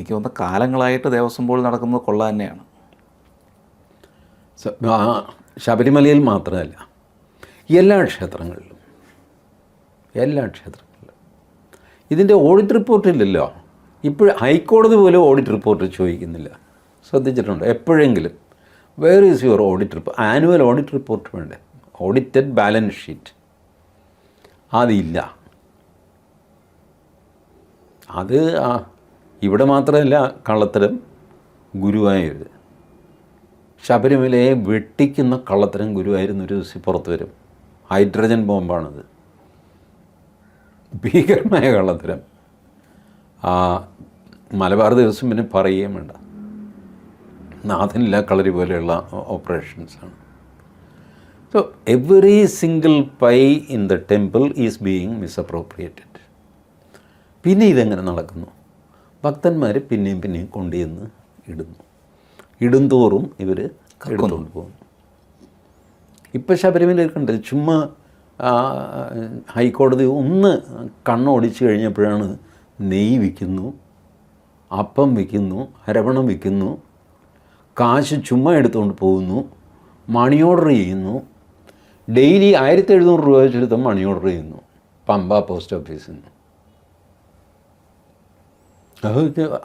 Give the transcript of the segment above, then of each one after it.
എനിക്ക് തോന്നുന്ന കാലങ്ങളായിട്ട് ദേവസ്വം ബോർഡ് നടക്കുന്നത് കൊള്ള തന്നെയാണ്. ശബരിമലയിൽ മാത്രമല്ല, എല്ലാ ക്ഷേത്രങ്ങളിലും ഇതിൻ്റെ ഓഡിറ്റ് റിപ്പോർട്ടില്ലല്ലോ. ഇപ്പോഴും ഹൈക്കോടതി പോലും ഓഡിറ്റ് റിപ്പോർട്ട് ചോദിക്കുന്നില്ല. ശ്രദ്ധിച്ചിട്ടുണ്ടോ എപ്പോഴെങ്കിലും? Where is your audit report? Annual audit report വേണ്ടേ? ഓഡിറ്റഡ് ബാലൻസ് ഷീറ്റ് അതില്ല. അത് ഇവിടെ മാത്രമല്ല, കള്ളത്തരം ഗുരുവായൂർ, ശബരിമലയെ വെട്ടിക്കുന്ന കള്ളത്തരം ഗുരുവായൂരിന്നൊരു ദിവസം പുറത്ത് വരും. ഹൈഡ്രജൻ ബോംബാണത്, ഭീകരമായ കള്ളത്തരം. മലബാർ ദിവസം പിന്നെ പറയുകയും വേണ്ട. നാഥനില്ല കളരി പോലെയുള്ള ഓപ്പറേഷൻസാണ്. So every single pie in the temple is being misappropriated. പിന്നെ ഇതെങ്ങനെ നടക്കുന്നു? ഭക്തന്മാർ പിന്നെയും കൊണ്ടുചെന്ന് ഇടുന്തോറും ഇവർ എടുത്തുകൊണ്ട് പോകുന്നു. ഇപ്പം ശബരിമലയിൽ കണ്ടത് ചുമ്മാ ഹൈക്കോടതി ഒന്ന് കണ്ണോടിച്ച് കഴിഞ്ഞപ്പോഴാണ് നെയ്യ് വിൽക്കുന്നു, അപ്പം വിൽക്കുന്നു, അരവണം വിൽക്കുന്നു, കാശ് ചുമ്മാ എടുത്തുകൊണ്ട് പോകുന്നു, മണി ഓർഡർ ചെയ്യുന്നു. ഡെയിലി 1700 രൂപ വെച്ചെടുത്ത് മണി ഓർഡർ ചെയ്യുന്നു പമ്പ പോസ്റ്റ് ഓഫീസിൽ നിന്ന്.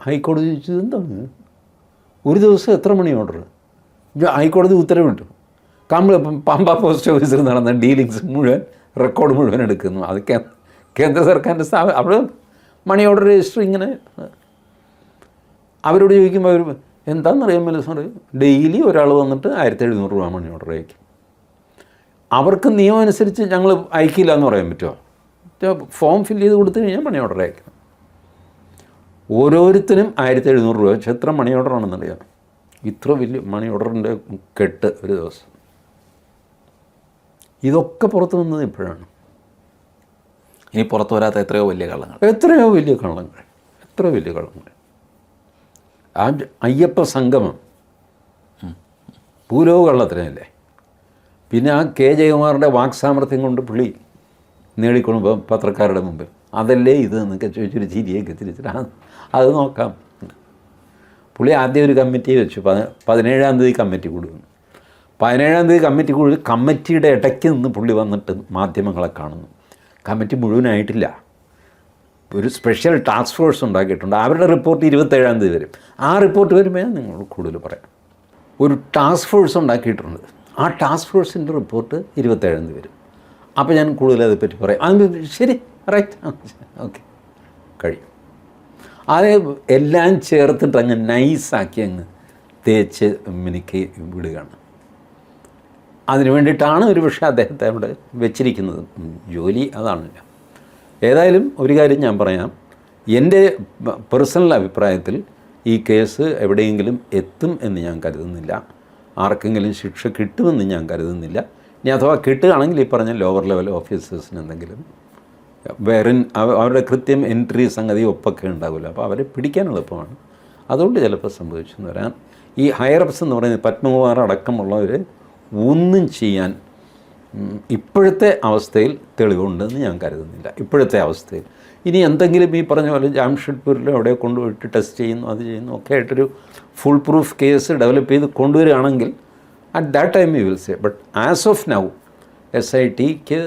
ഹൈക്കോടതി ചോദിച്ചത് എന്താണ്, ഒരു ദിവസം എത്ര മണി ഓർഡർ? ഹൈക്കോടതി ഉത്തരവിട്ടു. പമ്പ പോസ്റ്റ് ഓഫീസിൽ നടന്ന ഡീലിങ്സ് മുഴുവൻ, റെക്കോർഡ് മുഴുവൻ എടുക്കുന്നു. അത് കേന്ദ്ര സർക്കാരിൻ്റെ അവിടെ മണി ഓർഡർ രജിസ്റ്റർ ഇങ്ങനെ. അവരോട് ചോദിക്കുമ്പോൾ അവർ എന്താണെന്നറിയാമല്ലോ സാറ്, ഡെയിലി ഒരാൾ വന്നിട്ട് 1700 രൂപ മണി ഓർഡർ അയക്കും. അവർക്ക് നിയമം അനുസരിച്ച് ഞങ്ങൾ അയക്കില്ല എന്ന് പറയാൻ പറ്റുമോ? ഫോം ഫില്ല് ചെയ്ത് കൊടുത്തു കഴിഞ്ഞാൽ മണി ഓർഡർ അയക്കണം. ഓരോരുത്തരും 1700 രൂപ വെച്ച് എത്ര മണി ഓർഡറാണെന്നറിയാം. ഇത്ര വലിയ മണി ഓർഡറിൻ്റെ കെട്ട് ഒരു ദിവസം. ഇതൊക്കെ പുറത്തു വന്നത് ഇപ്പോഴാണ്. ഇനി പുറത്തു വരാത്ത എത്രയോ വലിയ കള്ളങ്ങൾ. ആ അയ്യപ്പ സംഗമം ഭൂലോക കള്ളത്തിനല്ലേ. പിന്നെ ആ കെ ജയകുമാറിൻ്റെ വാക്സാമർത്ഥ്യം കൊണ്ട് പുള്ളി നേടിക്കൊള്ളുമ്പോൾ പത്രക്കാരുടെ മുമ്പിൽ അതല്ലേ ഇത് എന്നൊക്കെ ചോദിച്ചൊരു ചിരിയൊക്കെ തിരിച്ചിട്ട് അത് നോക്കാം. പുള്ളി ആദ്യം ഒരു കമ്മിറ്റി വെച്ചു. 17-ാം തീയതി കമ്മിറ്റി കൂടുന്നു. 17-ാം തീയതി കമ്മിറ്റി കൂടി, കമ്മിറ്റിയുടെ ഇടയ്ക്ക് നിന്ന് പുള്ളി വന്നിട്ട് മാധ്യമങ്ങളെ കാണുന്നു. കമ്മിറ്റി മുഴുവനായിട്ടില്ല. ഒരു സ്പെഷ്യൽ ടാസ്ക് ഫോഴ്സ് ഉണ്ടാക്കിയിട്ടുണ്ട്. അവരുടെ റിപ്പോർട്ട് 27-ാം തീയതി വരും. ആ റിപ്പോർട്ട് വരുമ്പോൾ ഞാൻ നിങ്ങളോട് കൂടുതൽ പറയാം. ഒരു ടാസ്ക് ഫോഴ്സ് ഉണ്ടാക്കിയിട്ടുണ്ട്. ആ ടാസ്ക് ഫോഴ്സിൻ്റെ റിപ്പോർട്ട് 27-ാം തീയതി വരും. അപ്പോൾ ഞാൻ കൂടുതൽ അതേപ്പറ്റി പറയാം. അത് ശരി, റൈറ്റ്, ഓക്കെ, കഴിയും. അത് എല്ലാം ചേർത്തിട്ട് അങ്ങ് നൈസാക്കി അങ്ങ് തേച്ച് മിനുക്കി വിടുകയാണ്. അതിനു വേണ്ടിയിട്ടാണ് ഒരു പക്ഷേ അദ്ദേഹത്തെ അവിടെ വെച്ചിരിക്കുന്നത്. ജോലി അതാണല്ലോ. ഏതായാലും ഒരു കാര്യം ഞാൻ പറയാം. എൻ്റെ പേഴ്സണൽ അഭിപ്രായത്തിൽ ഈ കേസ് എവിടെയെങ്കിലും എത്തും എന്ന് ഞാൻ കരുതുന്നില്ല. ആർക്കെങ്കിലും ശിക്ഷ കിട്ടുമെന്ന് ഞാൻ കരുതുന്നില്ല. ഇനി അഥവാ കിട്ടുകയാണെങ്കിൽ ഈ പറഞ്ഞ ലോവർ ലെവൽ ഓഫീസേഴ്സിന് എന്തെങ്കിലും അവരുടെ കൃത്യം എൻട്രി സംഗതി ഒപ്പൊക്കെ ഉണ്ടാവില്ല. അപ്പോൾ അവരെ പിടിക്കാൻ എളുപ്പമാണ്. അതുകൊണ്ട് ചിലപ്പോൾ സംഭവിച്ചെന്ന് വരാൻ. ഈ ഹയറപ്സ് എന്ന് പറയുന്നത് പത്മകുമാർ അടക്കമുള്ളവർ ഒന്നും ചെയ്യാൻ ഇപ്പോഴത്തെ അവസ്ഥയിൽ തെളിവുണ്ടെന്ന് ഞാൻ കരുതുന്നില്ല. ഇപ്പോഴത്തെ അവസ്ഥയിൽ ഇനി എന്തെങ്കിലും ഈ പറഞ്ഞ പോലെ ജാംഷഡ്പൂരിലോ അവിടെ കൊണ്ടുപോയിട്ട് ടെസ്റ്റ് ചെയ്യുന്നു, അത് ചെയ്യുന്നു ഒക്കെ ആയിട്ടൊരു ഫുൾ പ്രൂഫ് കേസ് ഡെവലപ്പ് ചെയ്ത് കൊണ്ടുവരികയാണെങ്കിൽ at that time you will say. But as of now SITക്ക്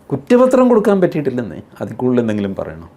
കുറ്റപത്രം കൊടുക്കാൻ പറ്റിയിട്ടില്ലെന്നേ. അതിൽ കൂടുതൽ എന്തെങ്കിലും പറയണം.